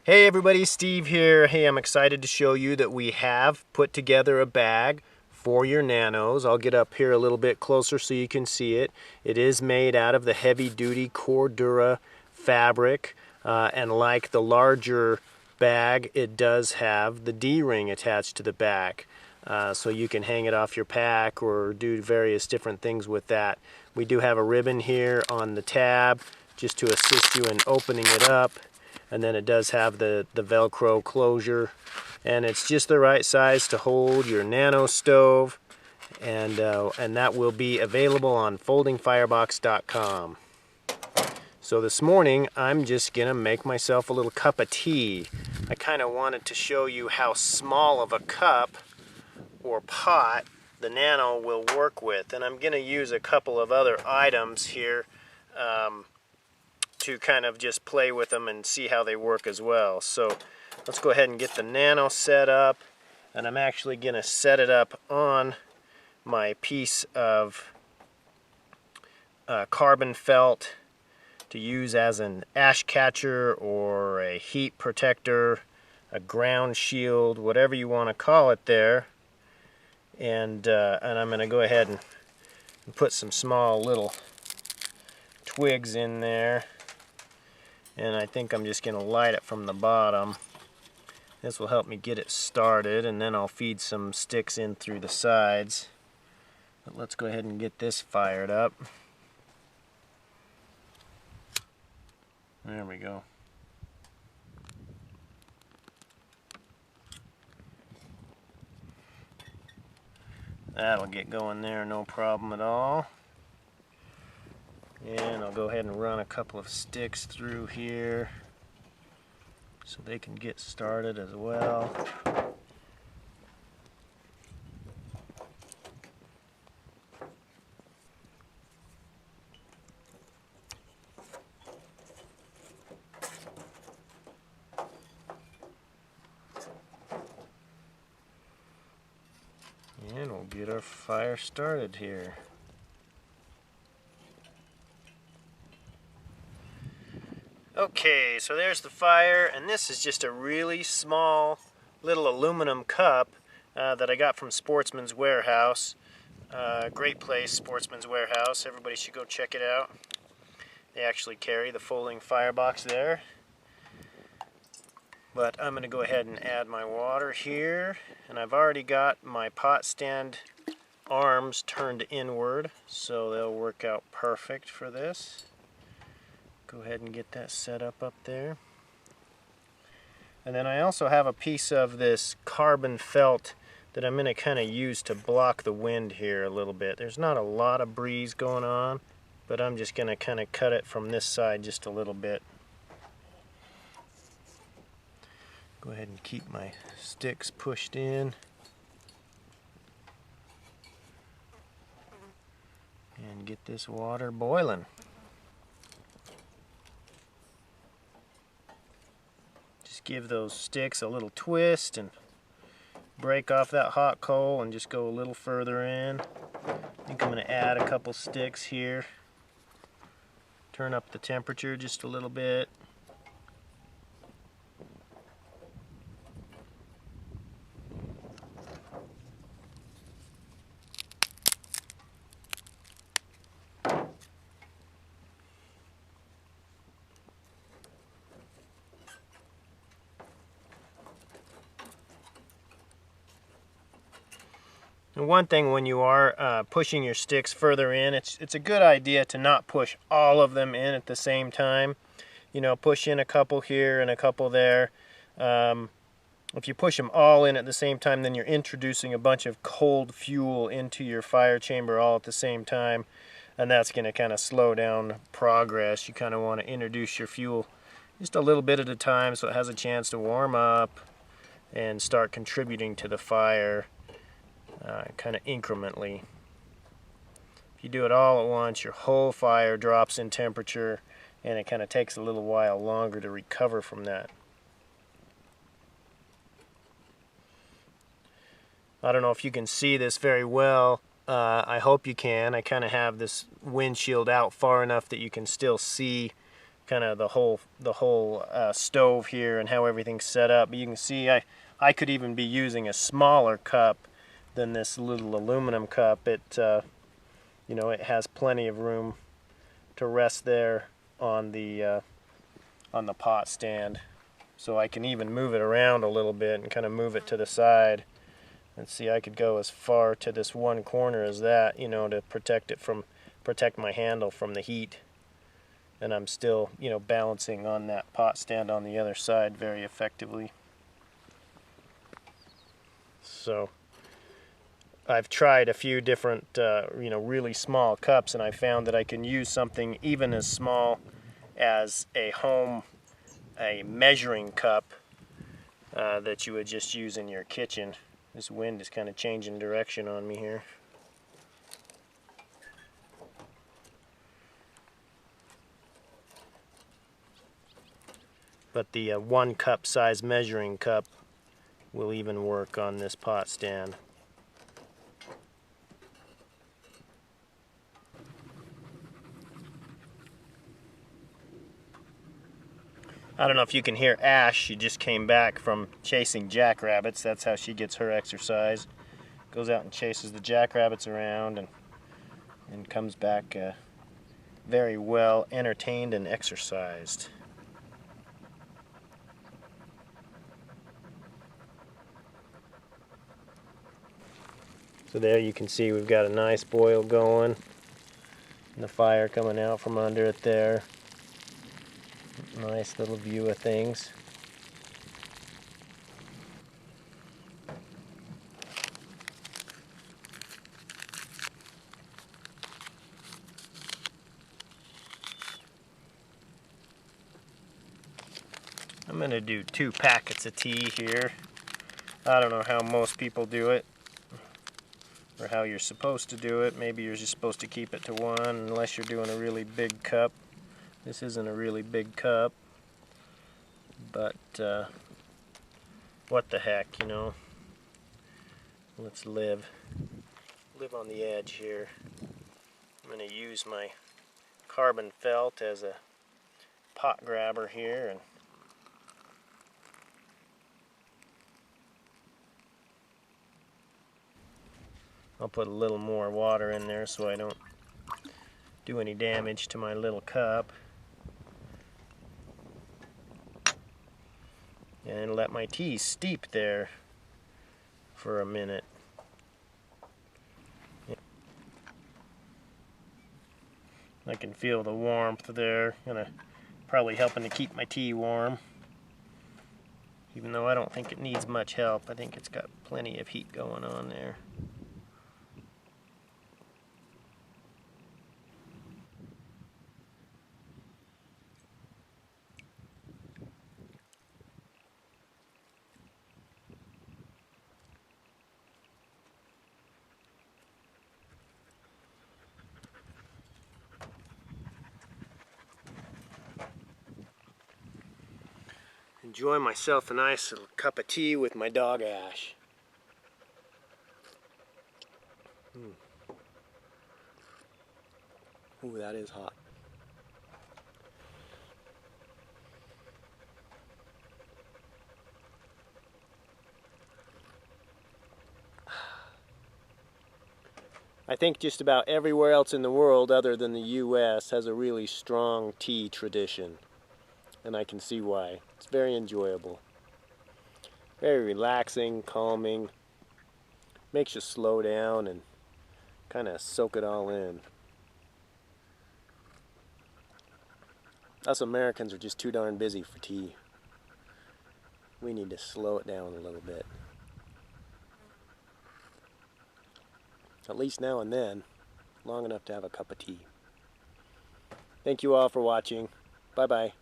Hey everybody, Steve here. Hey, I'm excited to show you that we have put together a bag for your nanos. I'll get up here a little bit closer so you can see it. It is made out of the heavy-duty Cordura fabric, and like the larger bag, it does have the D-ring attached to the back. So you can hang it off your pack or do various different things with that. We do have a ribbon here on the tab just to assist you in opening it up. And then it does have the Velcro closure, and it's just the right size to hold your nano stove, and that will be available on foldingfirebox.com. So this morning I'm just gonna make myself a little cup of tea. I kind of wanted to show you how small of a cup or pot the Nano will work with, and I'm gonna use a couple of other items here to kind of just play with them and see how they work as well. So let's go ahead and get the Nano set up, and I'm actually going to set it up on my piece of carbon felt to use as an ash catcher or a heat protector, a ground shield, whatever you want to call it there. And I'm going to go ahead and put some small little twigs in there. And I think I'm just going to light it from the bottom. This will help me get it started, and then I'll feed some sticks in through the sides. But let's go ahead and get this fired up. There we go. That'll get going there, no problem at all. And I'll go ahead and run a couple of sticks through here so they can get started as well. And we'll get our fire started here. Okay, so there's the fire, and this is just a really small little aluminum cup that I got from Sportsman's Warehouse. Great place, Sportsman's Warehouse. Everybody should go check it out. They actually carry the folding firebox there. But I'm going to go ahead and add my water here, and I've already got my pot stand arms turned inward, so they'll work out perfect for this. Go ahead and get that set up there. And then I also have a piece of this carbon felt that I'm going to kind of use to block the wind here a little bit. There's not a lot of breeze going on, but I'm just going to kind of cut it from this side just a little bit. Go ahead and keep my sticks pushed in. And get this water boiling. Give those sticks a little twist and break off that hot coal and just go a little further in. I think I'm going to add a couple sticks here. Turn up the temperature just a little bit. And one thing, when you are pushing your sticks further in, it's a good idea to not push all of them in at the same time. You know, push in a couple here and a couple there. If you push them all in at the same time, then you're introducing a bunch of cold fuel into your fire chamber all at the same time, and that's going to kind of slow down progress. You kind of want to introduce your fuel just a little bit at a time so it has a chance to warm up and start contributing to the fire. Kind of incrementally. If you do it all at once, your whole fire drops in temperature, and it kind of takes a little while longer to recover from that. I don't know if you can see this very well. I hope you can. I kind of have this windshield out far enough that you can still see kind of the whole stove here and how everything's set up. You can see I could even be using a smaller cup than this little aluminum cup. It you know, it has plenty of room to rest there on the pot stand, so I can even move it around a little bit and kind of move it to the side. And see, I could go as far to this one corner as that, you know, to protect my handle from the heat. And I'm still, you know, balancing on that pot stand on the other side very effectively. So I've tried a few different, you know, really small cups, and I found that I can use something even as small as a measuring cup that you would just use in your kitchen. This wind is kind of changing direction on me here. But the 1 cup size measuring cup will even work on this pot stand. I don't know if you can hear Ash. She just came back from chasing jackrabbits. That's how she gets her exercise. Goes out and chases the jackrabbits around and comes back very well entertained and exercised. So there you can see we've got a nice boil going and the fire coming out from under it there. Nice little view of things. I'm going to do 2 packets of tea here. I don't know how most people do it, or how you're supposed to do it. Maybe you're just supposed to keep it to 1 unless you're doing a really big cup. This isn't a really big cup, but what the heck, you know. Let's live on the edge here. I'm going to use my carbon felt as a pot grabber here, and I'll put a little more water in there so I don't do any damage to my little cup. And let my tea steep there for a minute. I can feel the warmth there, probably helping to keep my tea warm. Even though I don't think it needs much help, I think it's got plenty of heat going on there. Enjoy myself a nice little cup of tea with my dog Ash. Ooh, that is hot. I think just about everywhere else in the world other than the US has a really strong tea tradition. And I can see why. It's very enjoyable. Very relaxing, calming. Makes you slow down and kind of soak it all in. Us Americans are just too darn busy for tea. We need to slow it down a little bit. At least now and then, long enough to have a cup of tea. Thank you all for watching. Bye-bye.